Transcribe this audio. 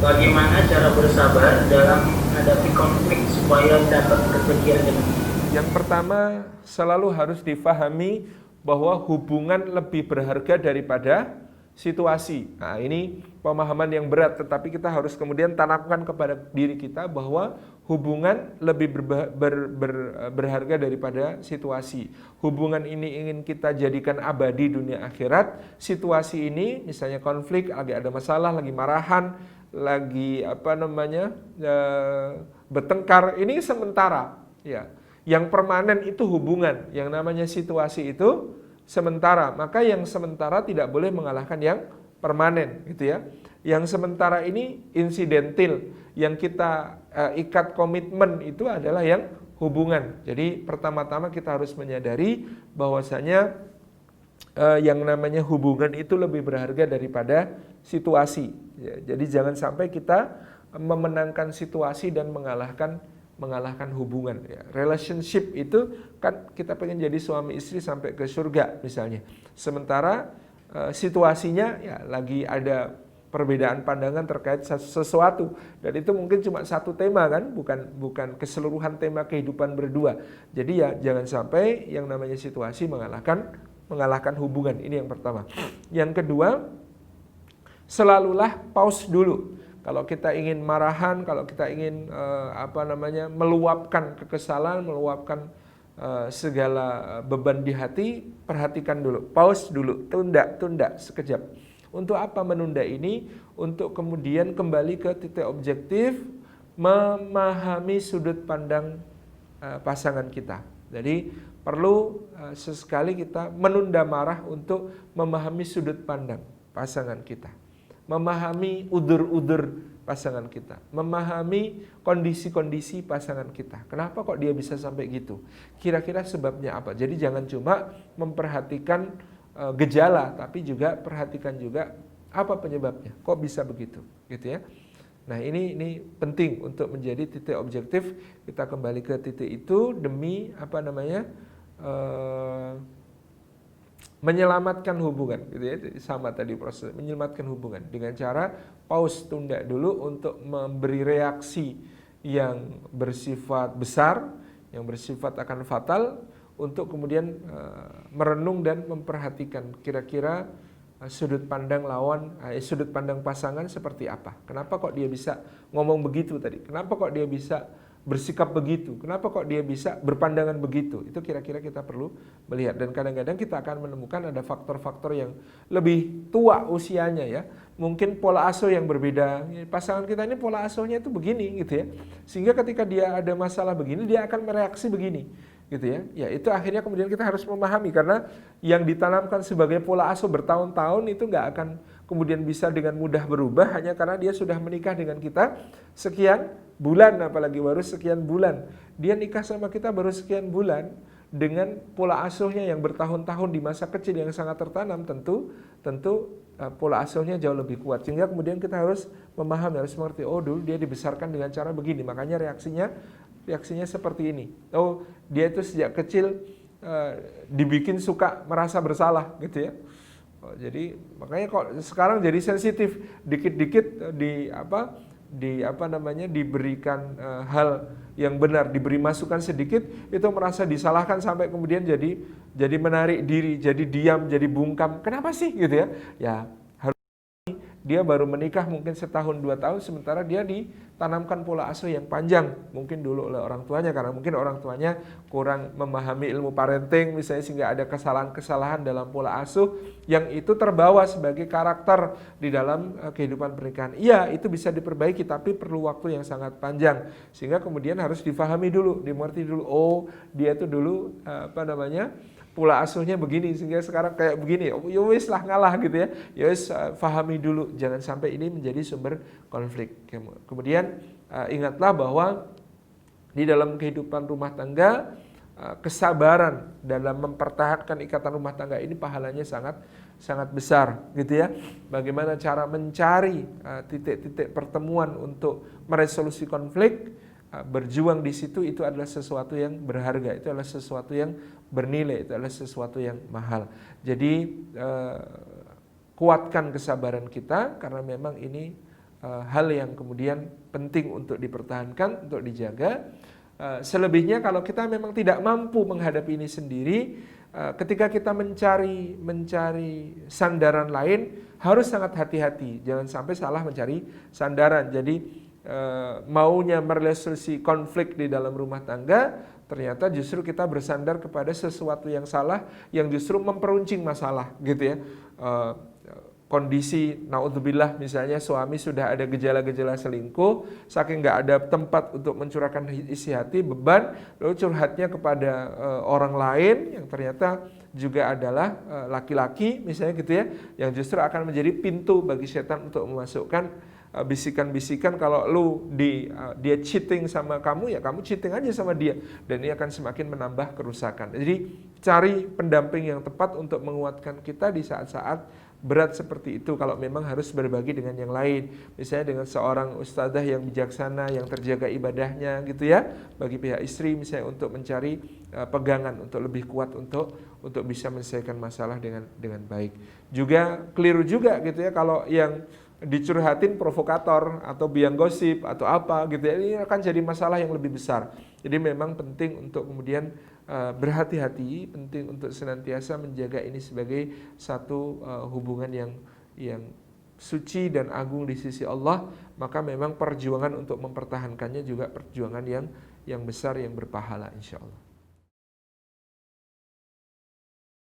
Bagaimana cara bersabar dalam menghadapi konflik supaya dapat kesucian demi? Yang pertama, selalu harus difahami bahwa hubungan lebih berharga daripada situasi. Nah, ini pemahaman yang berat, tetapi kita harus kemudian tanamkan kepada diri kita bahwa hubungan lebih berharga daripada situasi. Hubungan ini ingin kita jadikan abadi dunia akhirat. Situasi ini, misalnya konflik, lagi ada masalah, lagi marahan, lagi bertengkar, ini sementara, ya. Yang permanen itu hubungan, yang namanya situasi itu sementara. Maka yang sementara tidak boleh mengalahkan yang permanen, gitu ya. Yang sementara ini insidental, yang kita ikat komitmen itu adalah yang hubungan. Jadi pertama-tama kita harus menyadari bahwasanya yang namanya hubungan itu lebih berharga daripada situasi. Ya, jadi jangan sampai kita memenangkan situasi dan mengalahkan hubungan. Ya, relationship itu kan kita pengen jadi suami istri sampai ke surga misalnya. Sementara situasinya ya lagi ada perbedaan pandangan terkait sesuatu, dan itu mungkin cuma satu tema kan, bukan keseluruhan tema kehidupan berdua. Jadi ya jangan sampai yang namanya situasi mengalahkan hubungan. Ini yang pertama. Yang kedua, selalulah pause dulu. Kalau kita ingin marahan, kalau kita ingin meluapkan kekesalan, meluapkan segala beban di hati, perhatikan dulu, pause dulu, tunda sekejap. Untuk apa menunda ini? Untuk kemudian kembali ke titik objektif, memahami sudut pandang pasangan kita. Jadi perlu sesekali kita menunda marah untuk memahami sudut pandang pasangan kita, memahami udur-udur pasangan kita, memahami kondisi-kondisi pasangan kita. Kenapa kok dia bisa sampai gitu? Kira-kira sebabnya apa? Jadi jangan cuma memperhatikan gejala, tapi juga perhatikan juga apa penyebabnya. Kok bisa begitu? Gitu ya. Nah, ini penting untuk menjadi titik objektif. Kita kembali ke titik itu demi menyelamatkan hubungan, gitu ya. Sama tadi proses menyelamatkan hubungan dengan cara pause, tunda dulu untuk memberi reaksi yang bersifat besar, yang bersifat akan fatal, untuk kemudian merenung dan memperhatikan kira-kira sudut pandang sudut pandang pasangan seperti apa. Kenapa kok dia bisa ngomong begitu tadi? Kenapa kok dia bisa bersikap begitu? Kenapa kok dia bisa berpandangan begitu? Itu kira-kira kita perlu melihat. Dan kadang-kadang kita akan menemukan ada faktor-faktor yang lebih tua usianya ya. Mungkin pola asuh yang berbeda. Pasangan kita ini pola asuhnya itu begini gitu ya. Sehingga ketika dia ada masalah begini, dia akan mereaksi begini. Gitu ya. Ya, itu akhirnya kemudian kita harus memahami, karena yang ditanamkan sebagai pola asuh bertahun-tahun itu nggak akan kemudian bisa dengan mudah berubah hanya karena dia sudah menikah dengan kita sekian bulan, apalagi baru sekian bulan. Dia nikah sama kita baru sekian bulan dengan pola asuhnya yang bertahun-tahun di masa kecil yang sangat tertanam, tentu pola asuhnya jauh lebih kuat. Sehingga kemudian kita harus memahami, harus mengerti, oh dulu dia dibesarkan dengan cara begini, makanya reaksinya seperti ini. Oh, dia itu sejak kecil dibikin suka merasa bersalah gitu ya. Oh, jadi makanya kok sekarang jadi sensitif, dikit-dikit diberikan hal yang benar, diberi masukan sedikit itu merasa disalahkan, sampai kemudian jadi menarik diri, jadi diam, jadi bungkam. Kenapa sih gitu ya? Ya dia baru menikah mungkin setahun 2 tahun, sementara dia ditanamkan pola asuh yang panjang mungkin dulu oleh orang tuanya, karena mungkin orang tuanya kurang memahami ilmu parenting misalnya, sehingga ada kesalahan-kesalahan dalam pola asuh yang itu terbawa sebagai karakter di dalam kehidupan pernikahan. Iya, itu bisa diperbaiki, tapi perlu waktu yang sangat panjang, sehingga kemudian harus difahami dulu, dimengerti dulu. Oh, dia itu dulu pola asuhnya begini sehingga sekarang kayak begini. Ya wis lah, ngalah gitu ya. Ya wis, fahami dulu, jangan sampai ini menjadi sumber konflik. Kemudian ingatlah bahwa di dalam kehidupan rumah tangga, kesabaran dalam mempertahankan ikatan rumah tangga ini pahalanya sangat besar gitu ya. Bagaimana cara mencari titik-titik pertemuan untuk meresolusi konflik, berjuang di situ, itu adalah sesuatu yang berharga, itu adalah sesuatu yang bernilai, itu adalah sesuatu yang mahal. Jadi kuatkan kesabaran kita, karena memang ini hal yang kemudian penting untuk dipertahankan, untuk dijaga. Selebihnya kalau kita memang tidak mampu menghadapi ini sendiri, ketika kita mencari sandaran lain, harus sangat hati-hati, jangan sampai salah mencari sandaran. Jadi maunya meresolusi konflik di dalam rumah tangga, ternyata justru kita bersandar kepada sesuatu yang salah, yang justru memperuncing masalah, gitu ya. Kondisi naudzubillah misalnya suami sudah ada gejala-gejala selingkuh, saking nggak ada tempat untuk mencurahkan isi hati, beban, lalu curhatnya kepada orang lain yang ternyata juga adalah laki-laki misalnya gitu ya, yang justru akan menjadi pintu bagi setan untuk memasukkan bisikan-bisikan kalau dia cheating sama kamu, ya kamu cheating aja sama dia, dan ini akan semakin menambah kerusakan. Jadi cari pendamping yang tepat untuk menguatkan kita di saat-saat berat seperti itu, kalau memang harus berbagi dengan yang lain, misalnya dengan seorang ustadzah yang bijaksana, yang terjaga ibadahnya gitu ya, bagi pihak istri misalnya untuk mencari pegangan untuk lebih kuat untuk bisa menyelesaikan masalah dengan baik. Juga keliru juga gitu ya kalau yang dicurhatin provokator atau biang gosip atau apa gitu ya, ini akan jadi masalah yang lebih besar. Jadi memang penting untuk kemudian berhati-hati, penting untuk senantiasa menjaga ini sebagai satu hubungan yang suci dan agung di sisi Allah. Maka memang perjuangan untuk mempertahankannya juga perjuangan yang besar, yang berpahala insya Allah.